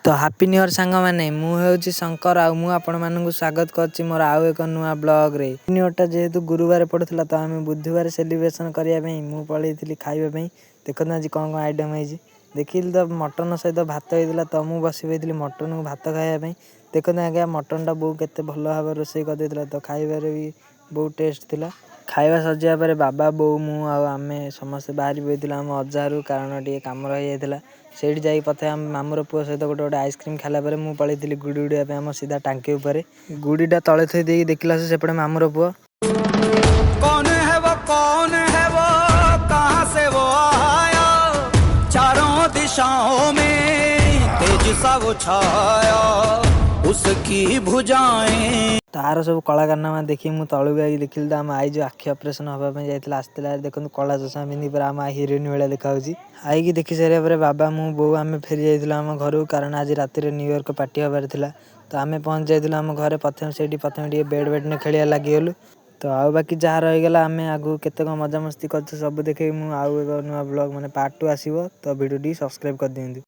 तो happy new year सांग मैंने मुझे शंकर आपण मानक स्वागत कर मोर आउ एक नुआ ब्लॉग रे। न्यू इयरटा जेहेतु गुरुवार पड़ता तो आम बुधवार सेलिब्रेशन करने मुझे पलैली खावाई। देखते आज कौन कौन आइटम है देखिली तो मटन सहित भात होता तो मुझे बस मटन को भात खायापी। देखते आज्ञा मटन टा बो के भल भाव रोसे कर तो खाइबार भी बहुत टेस्ट थिला। खाଇବା सजिया पर बाबा बोऊ मु आम समस्त बाहरी बोलूँ आम अजार कारण टे कम रही जाता से पथे आम मामूर पुओ सहित गोटे गोटे आइसक्रीम खाला मुझे पलैली गुड़ी उड़ाई आम सीधा टांकी उपर गुड़ीटा तले थी दे देखला सेपटे मामूर पुओ कौन है वो कहाँ से वो आया चारों दिशाओं में तेज सा वो छाया उसकी भुजाएं। तार सब कलाकारनामा देखी मुझे तलू आई देखिली तो आम आई जो आखि ऑपरेशन हाँपाई जाता आसला देखते कला चषमा पिंधि पूरा आम हिरोइन भाया देखा आई देखी सारे बाबा मु बो आम फेरी जाइल आम घर कारण आज रात न्यू इयर को पार्टी हबार था तो आम पहुँच जाइल आम घर प्रथम से प्रथम बेड बेड खेलिया लगिगलु। तो आउ बाकी जहाँ रहीगला आम आगू केत मजामस्ती कर सब देखे मुझे आउ एक नुआ ब्लॉग मैंने पार्ट 2 आसो तो वीडियो सब्सक्राइब कर दिखाँ।